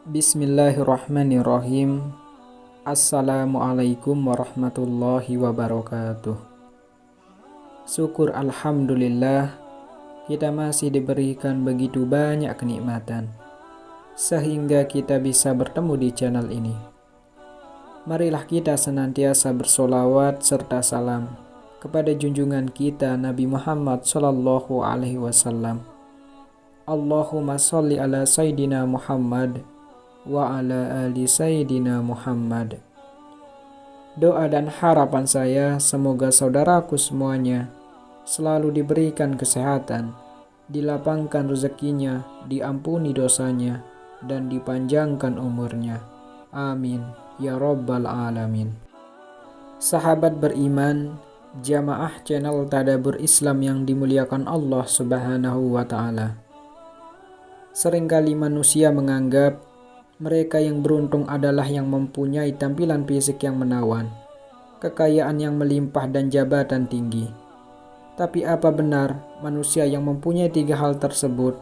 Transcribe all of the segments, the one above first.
Bismillahirrahmanirrahim. Assalamualaikum warahmatullahi wabarakatuh. Syukur alhamdulillah, kita masih diberikan begitu banyak kenikmatan sehingga kita bisa bertemu di channel ini. Marilah kita senantiasa bersolawat serta salam kepada junjungan kita Nabi Muhammad sallallahu alaihi wasallam. Allahumma sholli ala Sayyidina Muhammad wa ala ali Sayyidina Muhammad. Doa dan harapan saya semoga saudaraku semuanya selalu diberikan kesehatan, dilapangkan rezekinya, diampuni dosanya, dan dipanjangkan umurnya. Amin ya rabbal alamin. Sahabat beriman, jamaah channel Tadabbur Islam yang dimuliakan Allah Subhanahu wa taala. Seringkali manusia menganggap mereka yang beruntung adalah yang mempunyai tampilan fisik yang menawan, kekayaan yang melimpah dan jabatan tinggi. Tapi apa benar manusia yang mempunyai tiga hal tersebut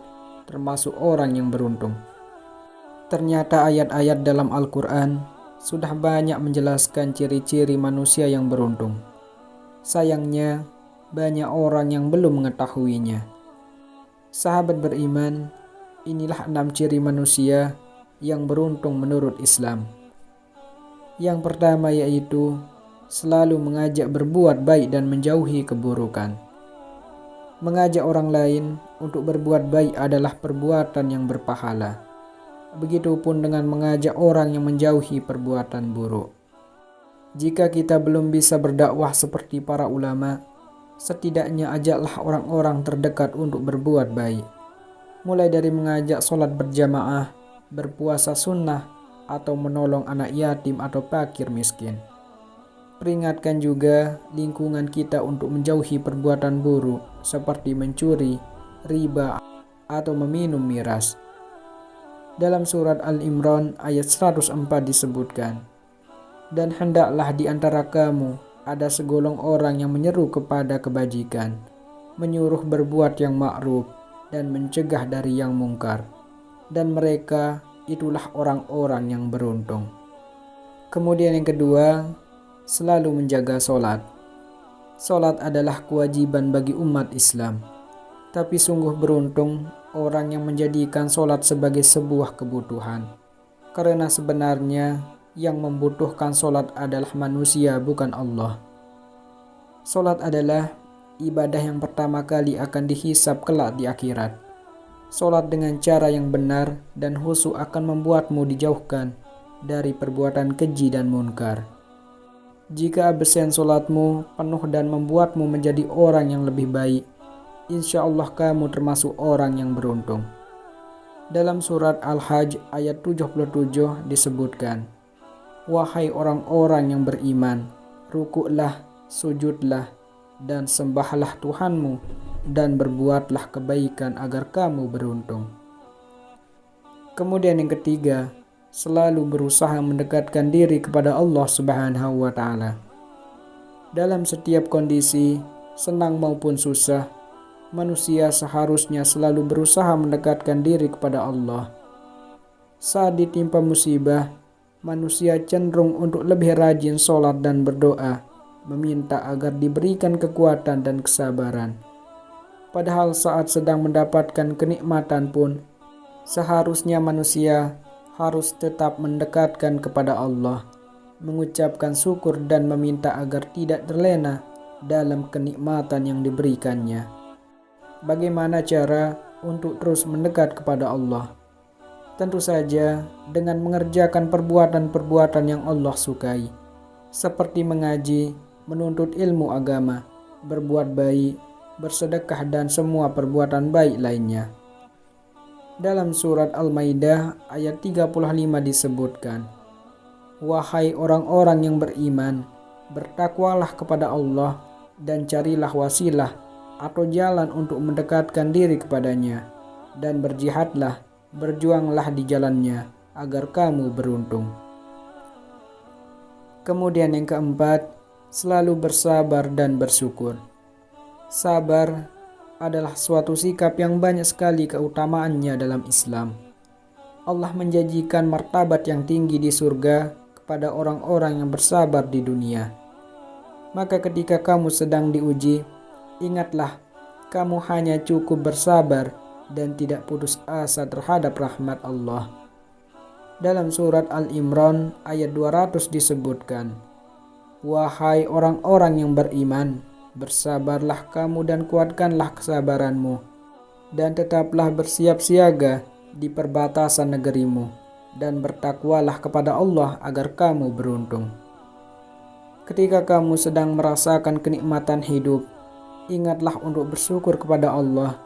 termasuk orang yang beruntung? Ternyata ayat-ayat dalam Al-Quran sudah banyak menjelaskan ciri-ciri manusia yang beruntung. Sayangnya, banyak orang yang belum mengetahuinya. Sahabat beriman, inilah 6 ciri manusia yang beruntung menurut Islam. Yang pertama yaitu selalu mengajak berbuat baik dan menjauhi keburukan. Mengajak orang lain untuk berbuat baik adalah perbuatan yang berpahala. Begitupun dengan mengajak orang yang menjauhi perbuatan buruk. Jika kita belum bisa berdakwah seperti para ulama, setidaknya ajaklah orang-orang terdekat untuk berbuat baik. Mulai dari mengajak sholat berjamaah, berpuasa sunnah, atau menolong anak yatim atau fakir miskin. Peringatkan juga lingkungan kita untuk menjauhi perbuatan buruk seperti mencuri, riba, atau meminum miras. Dalam surat Al-Imran ayat 104 disebutkan, "Dan hendaklah di antara kamu ada segolong orang yang menyeru kepada kebajikan, menyuruh berbuat yang ma'ruf, dan mencegah dari yang mungkar. Dan mereka itulah orang-orang yang beruntung." Kemudian yang kedua, selalu menjaga sholat. Sholat adalah kewajiban bagi umat Islam. Tapi sungguh beruntung orang yang menjadikan sholat sebagai sebuah kebutuhan. Karena sebenarnya yang membutuhkan sholat adalah manusia, bukan Allah. Sholat adalah ibadah yang pertama kali akan dihisab kelak di akhirat. Sholat dengan cara yang benar dan khusyuk akan membuatmu dijauhkan dari perbuatan keji dan munkar. Jika absen sholatmu penuh dan membuatmu menjadi orang yang lebih baik, insya Allah kamu termasuk orang yang beruntung. Dalam surat Al-Hajj ayat 77 disebutkan, "Wahai orang-orang yang beriman, rukuklah, sujudlah, dan sembahlah Tuhanmu, dan berbuatlah kebaikan agar kamu beruntung." Kemudian yang ketiga, selalu berusaha mendekatkan diri kepada Allah Subhanahu wa taala. Dalam setiap kondisi, senang maupun susah, manusia seharusnya selalu berusaha mendekatkan diri kepada Allah. Saat ditimpa musibah, manusia cenderung untuk lebih rajin sholat dan berdoa, meminta agar diberikan kekuatan dan kesabaran. Padahal saat sedang mendapatkan kenikmatan pun, seharusnya manusia harus tetap mendekatkan kepada Allah, mengucapkan syukur dan meminta agar tidak terlena dalam kenikmatan yang diberikannya. Bagaimana cara untuk terus mendekat kepada Allah? Tentu saja dengan mengerjakan perbuatan-perbuatan yang Allah sukai, seperti mengaji, menuntut ilmu agama, berbuat baik, bersedekah, dan semua perbuatan baik lainnya. Dalam surat Al-Maidah ayat 35 disebutkan, "Wahai orang-orang yang beriman, bertakwalah kepada Allah dan carilah wasilah atau jalan untuk mendekatkan diri kepadanya, dan berjihadlah, berjuanglah di jalannya agar kamu beruntung." Kemudian yang keempat, selalu bersabar dan bersyukur. Sabar adalah suatu sikap yang banyak sekali keutamaannya dalam Islam. Allah menjanjikan martabat yang tinggi di surga kepada orang-orang yang bersabar di dunia. Maka ketika kamu sedang diuji, ingatlah kamu hanya cukup bersabar dan tidak putus asa terhadap rahmat Allah. Dalam surat Al-Imran ayat 200 disebutkan, "Wahai orang-orang yang beriman, bersabarlah kamu dan kuatkanlah kesabaranmu, dan tetaplah bersiap siaga di perbatasan negerimu, dan bertakwalah kepada Allah agar kamu beruntung." Ketika kamu sedang merasakan kenikmatan hidup, ingatlah untuk bersyukur kepada Allah.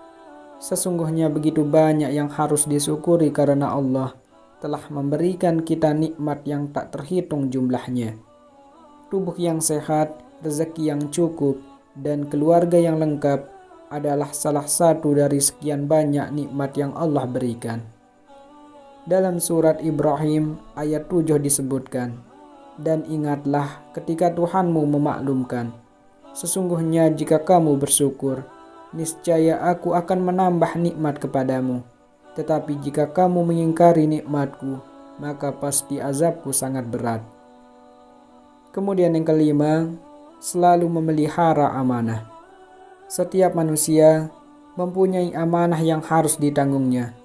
Sesungguhnya begitu banyak yang harus disyukuri karena Allah telah memberikan kita nikmat yang tak terhitung jumlahnya. Tubuh yang sehat, rezeki yang cukup, dan keluarga yang lengkap adalah salah satu dari sekian banyak nikmat yang Allah berikan. Dalam surat Ibrahim ayat 7 disebutkan, "Dan ingatlah ketika Tuhanmu memaklumkan, sesungguhnya jika kamu bersyukur, niscaya aku akan menambah nikmat kepadamu. Tetapi jika kamu mengingkari nikmatku, maka pasti azabku sangat berat." Kemudian yang kelima, selalu memelihara amanah. Setiap manusia mempunyai amanah yang harus ditanggungnya.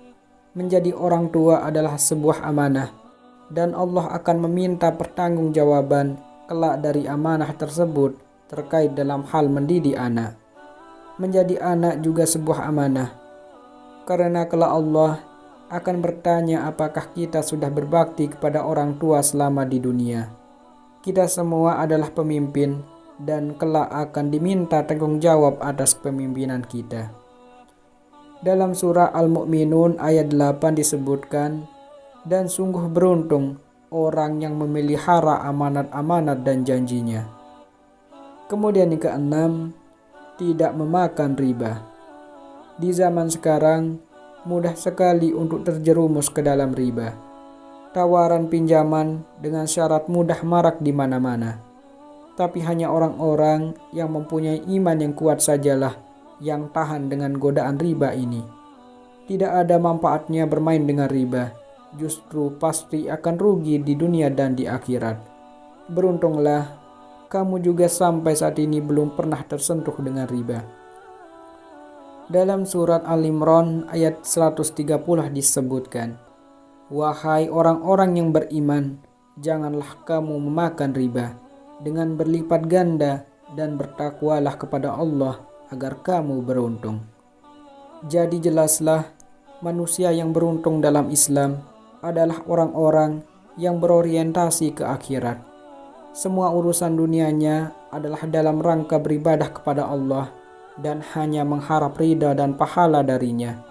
Menjadi orang tua adalah sebuah amanah, dan Allah akan meminta pertanggungjawaban kelak dari amanah tersebut terkait dalam hal mendidik anak. Menjadi anak juga sebuah amanah, karena kelak Allah akan bertanya apakah kita sudah berbakti kepada orang tua selama di dunia. Kita semua adalah pemimpin dan kelak akan diminta tanggung jawab atas kepemimpinan kita. Dalam surah Al-Mu'minun ayat 8 disebutkan, "Dan sungguh beruntung orang yang memelihara amanat-amanat dan janjinya." Kemudian yang keenam, tidak memakan riba. Di zaman sekarang, mudah sekali untuk terjerumus ke dalam riba. Tawaran pinjaman dengan syarat mudah marak di mana-mana. Tapi hanya orang-orang yang mempunyai iman yang kuat sajalah yang tahan dengan godaan riba ini. Tidak ada manfaatnya bermain dengan riba. Justru pasti akan rugi di dunia dan di akhirat. Beruntunglah kamu juga sampai saat ini belum pernah tersentuh dengan riba. Dalam surat Al-Imran ayat 130 disebutkan, "Wahai orang-orang yang beriman, janganlah kamu memakan riba dengan berlipat ganda dan bertakwalah kepada Allah agar kamu beruntung." Jadi jelaslah, manusia yang beruntung dalam Islam adalah orang-orang yang berorientasi ke akhirat. Semua urusan dunianya adalah dalam rangka beribadah kepada Allah dan hanya mengharap ridha dan pahala darinya.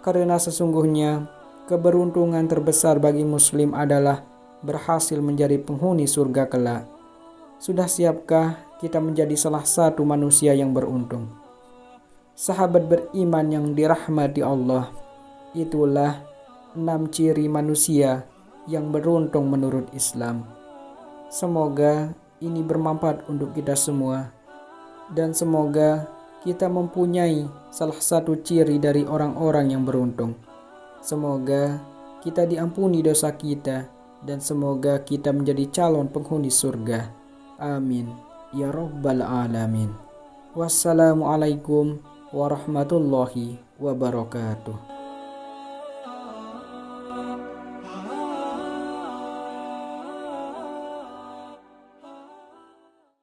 Karena sesungguhnya keberuntungan terbesar bagi muslim adalah berhasil menjadi penghuni surga kelak. Sudah siapkah kita menjadi salah satu manusia yang beruntung? Sahabat beriman yang dirahmati Allah, itulah 6 ciri manusia yang beruntung menurut Islam. Semoga ini bermanfaat untuk kita semua, dan semoga kita mempunyai salah satu ciri dari orang-orang yang beruntung. Semoga kita diampuni dosa kita, dan semoga kita menjadi calon penghuni surga. Amin ya rabbal alamin. Wassalamualaikum warahmatullahi wabarakatuh.